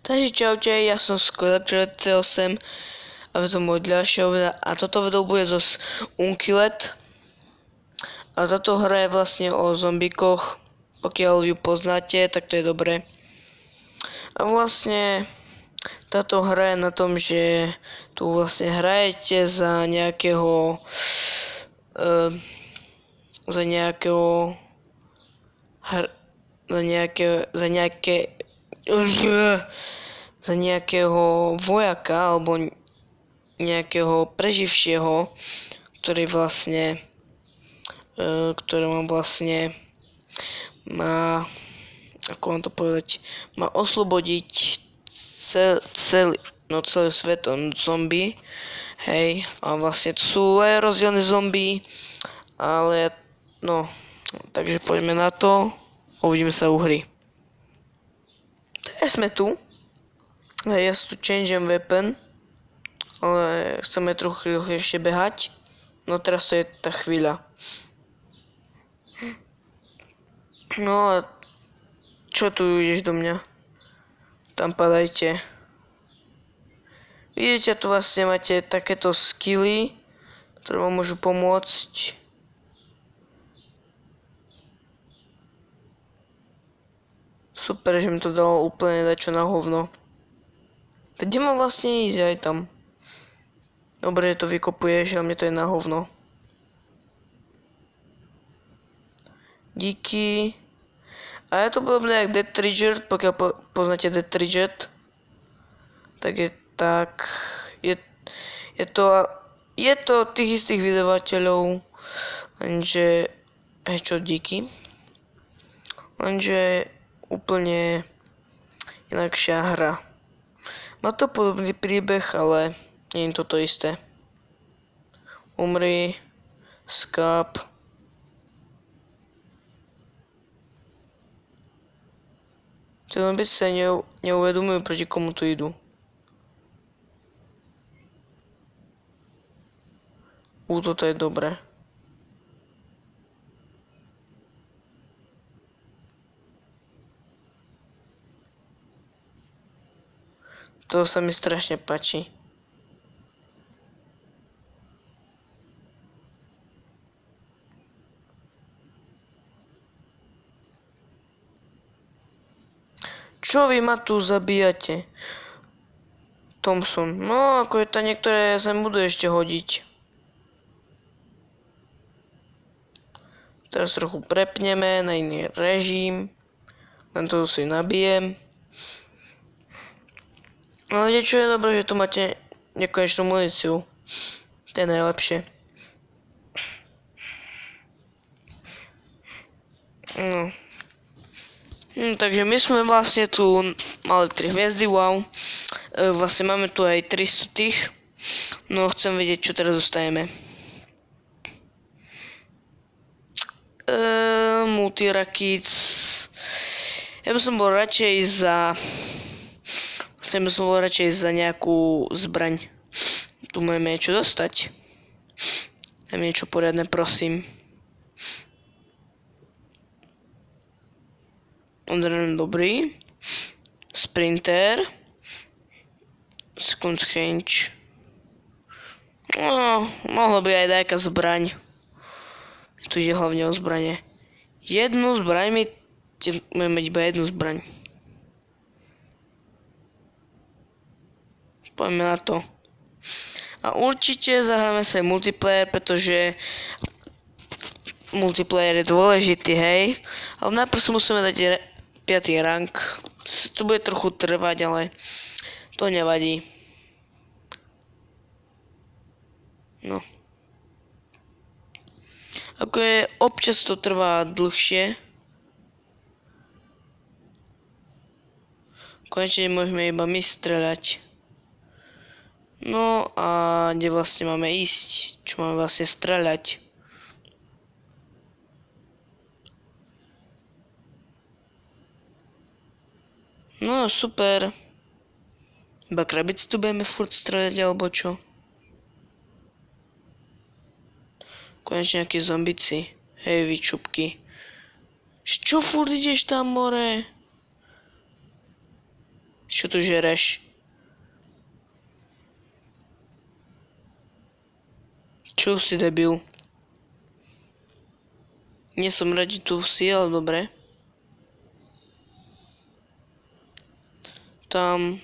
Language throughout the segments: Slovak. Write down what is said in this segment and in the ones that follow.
Takže čaute, ja som Skvelak48 a to môj ďalšieho videa a toto video bude zo Unkilet. A táto hra je vlastne o zombíkoch, pokiaľ ju poznáte, tak to je dobré. A vlastne táto hra je na tom, že tu vlastne hrajete za nejakého za nejakého vojaka alebo nejakého preživšieho, ktorý vlastne má, ako vám to povedať, má oslobodiť celý svet od zombie, hej, a vlastne sú aj rozdielne zombie, ale no, takže poďme na to, uvidíme sa u hry. Teraz sme tu. Ja si tu changem weapon, ale chceme trochu ešte behať. No teraz to je tá chvíľa. No a čo tu ideš do mňa? Tam padajte. Vidíte, tu vlastne máte takéto skilly, ktoré vám môžu pomôcť. Super, že mi to dalo úplne dačo na hovno. Tak kde mám vlastne ísť aj tam? Dobre, že to vykopuješ, ale mne to je na hovno. Díky. A je to podobné jak Dead Trigger, pokiaľ poznáte Dead Trigger. Tak je to tých istých vydavateľov, lenže čo díky. Lenže úplne inakšia hra. Má to podobný príbeh, ale nie je to isté. Umri, skáp. Tí zombici sa neuvedomujú, proti komu tu idú. Toto je dobré. To sa mi strašne páči. Čo vy ma tu zabíjate? Thompson. No, ako je to niektoré sa budú ešte hodiť. Teraz trochu prepneme na iný režim. Len to si nabijem. No viete, čo je dobré, že tu máte nekonečnú muníciu. To je najlepšie. No. Takže my sme vlastne tu mali 3 hviezdy, wow. Vlastne máme tu aj 300 tých. No chcem vedieť, čo teraz dostaneme. Multirakits. Ja by som bol radšej za nejakú zbraň. Tu môžeme niečo dostať. Dajme niečo poriadne, prosím. Dobrý. Sprinter. Second change. No, mohlo by aj nejaká zbraň. Tu ide hlavne o zbranie. Jednu zbraň budeme mať iba jednu zbraň. Poďme na to. A určite zahráme sa aj multiplayer, pretože multiplayer je dôležitý, hej. Ale najprv si musíme dať 5. rank. To bude trochu trvať, ale to nevadí. No. Ako je, občas to trvá dlhšie. Konečne môžeme iba my streľať. No a kde vlastne máme ísť? Čo máme vlastne streľať? No super. Iba krabici tu budeme furt streľať alebo čo? Konečne nejakí zombici. Hej, vy čupky. Čo furt ideš tam, more? Čo tu žereš? Čo si debil? Nie som rád, že tu si, ale dobre. Tam...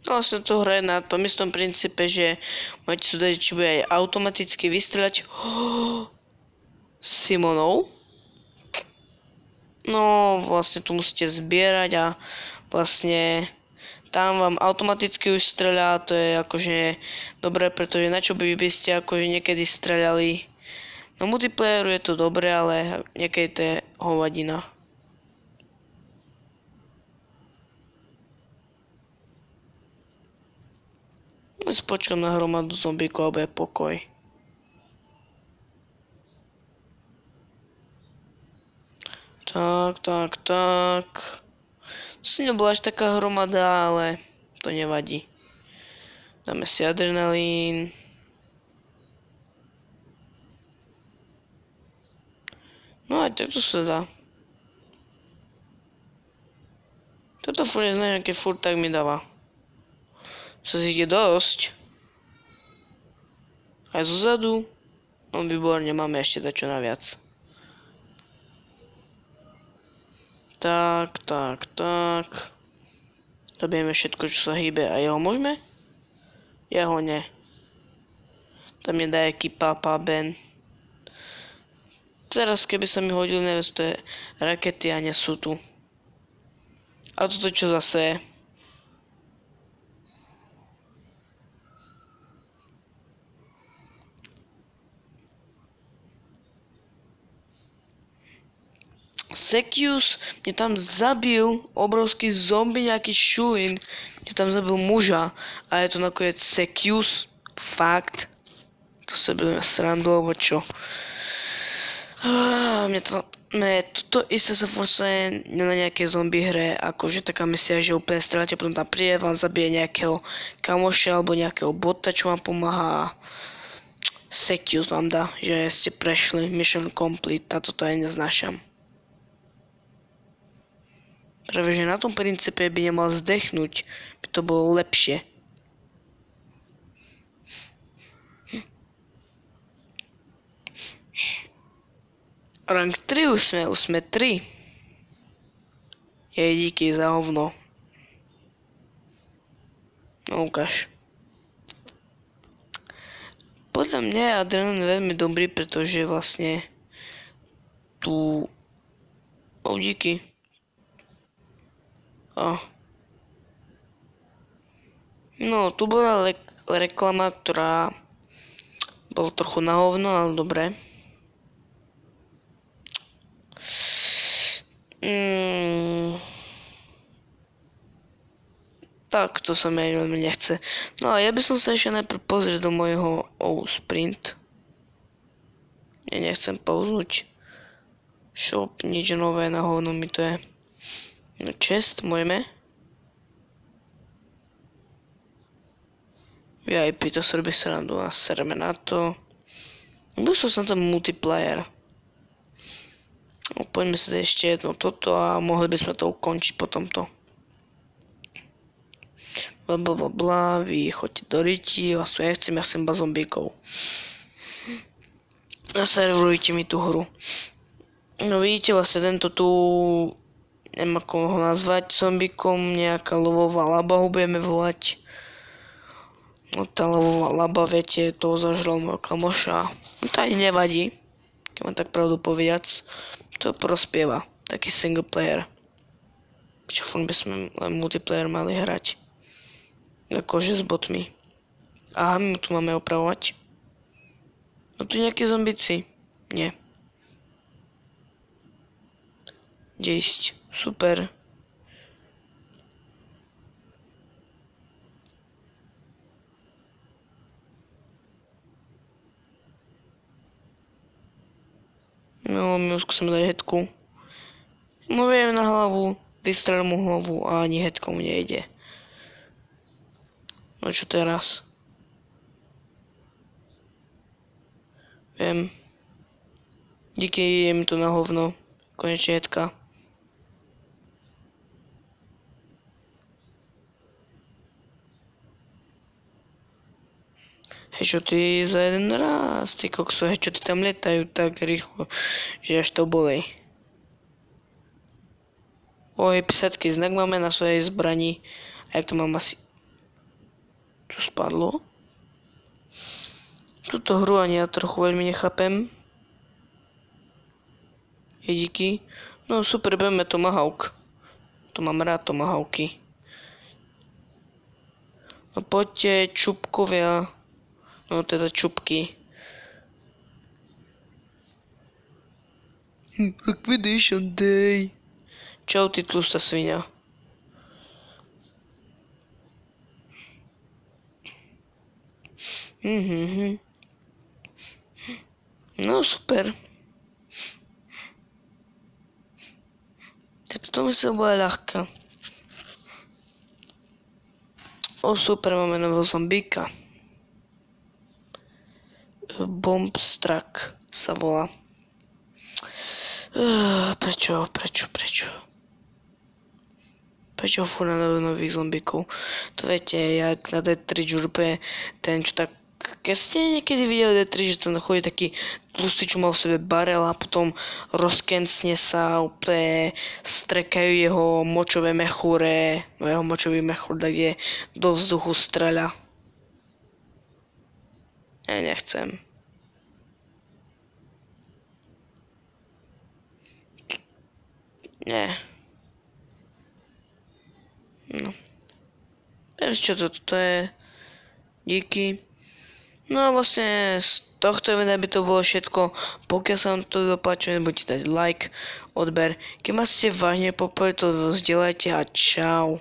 Vlastne to hraje na tom istom princípe, že máte sú dať, či bude aj automaticky vystreľať Simonov. No, vlastne tu musíte zbierať a vlastne tam vám automaticky už streľa, to je akože dobré, pretože na čo by ste akože niekedy streľali. Na multiplayeru je to dobré, ale niekedy to je hovadina. Počkám na hromadu zombíkov a bude pokoj. Tak. To si nebola až taká hromada, ale to nevadí. Dáme si adrenalín. No aj takto sa dá. Toto furt neznamená, keď furt tak mi dáva. Sa ide dosť. Aj zozadu. No výborne, máme ešte dačo naviac. Tak. Dobijeme všetko, čo sa hýbe. A jeho môžeme? Jeho ne. Tam je dajaký Papa Ben. Teraz keby sa mi hodil, neviem, to je rakety a nie sú tu. A toto čo zase je? Sekius mne tam zabil obrovský zombie, nejaký šulín, mne tam zabil muža a je to nakoniec Sekius, fakt, to sa budeme srandu, alebo čo. Toto isté sa forse na nejakej zombie hre, akože taká misia, že úplne strelate, potom tam príde, vám zabije nejakého kamoša alebo nejakého bota, čo vám pomáha. Sekius vám dá, že ste prešli mission complete, a toto aj neznášam. Práve že na tom princípe by nemal zdechnúť, by to bolo lepšie. Rank 3 už sme 3. Jej díky za hovno. No ukáž. Podľa mňa je adrenalín veľmi dobrý, pretože vlastne tu... díky. No, tu bola reklama, ktorá bola trochu na hovno, ale dobre. Tak, to sa mi veľmi nechce. No a ja by som sa ešte najprv pozrieť do môjho sprint. Ja nechcem pauznúť. Shop, nič nové, na hovno mi to je. No chest, môžeme. VIP, to sa robí srandu a sereme na to. Byl som tam multiplayer. No, poďme sa ešte jedno toto a mohli by sme to ukončiť po tomto. Blablabla, vy choďte do riti, vás tu nechcem, ja chcem iba zombíkov. Naserverujte mi tú hru. No vidíte, vlastne tento tu... Neviem ako ho nazvať zombíkom, nejaká lovová laba ho budeme volať. No tá lovová laba, viete, toho zažral môjho kamoša. No to ani nevadí, keď mám tak pravdu povediac. To prospieva, taký single player. Čo fakt by sme len multiplayer mali hrať. Akože s botmi. Aha, my tu máme opravovať. No tu nejakí zombici. Nie. Kde ísť? Super. No, my skúsime dať headku. Mu viem na hlavu, vystrelím mu hlavu a ani headkou nejde. No čo teraz? Viem. Díky, je mi to na hovno. Konečne jedka. Hej, čo ty za jeden raz, ty kokso, hej, čo ty tam lietajú tak rýchlo, že až to bolej. Oj, písacký znak máme na svojej zbrani. A jak to mám asi... Tu spadlo? Túto hru ani ja trochu veľmi nechápem. Díky. No super, budeme Tomahawk. To mám rád, Tomahawky. No poďte, čupkovia. No teda čupky. Liquidation day. Čau, ty tlustá svinia. No super. Toto myslím bude ľahká. O super, máme nového zombíka. Bombstrak sa volá. Prečo? Prečo furt na nových zombíkov? To viete, jak na Death Ridge úplne ten, čo tak... Keď ste niekedy videli Death Ridge, že tam chodí taký tlustý, čo má v sebe barel a potom rozkencne sa, úplne strekajú jeho močové mechúre, no jeho močový mechúr, kde do vzduchu streľa. Ja nechcem. Nie. No. Vieš čo toto je? Díky. No a vlastne z tohto videa by to bolo všetko. Pokiaľ sa vám to páčilo, nebudete dať like, odber. Keď ma ste vážne popojili, to zdieľajte a čau.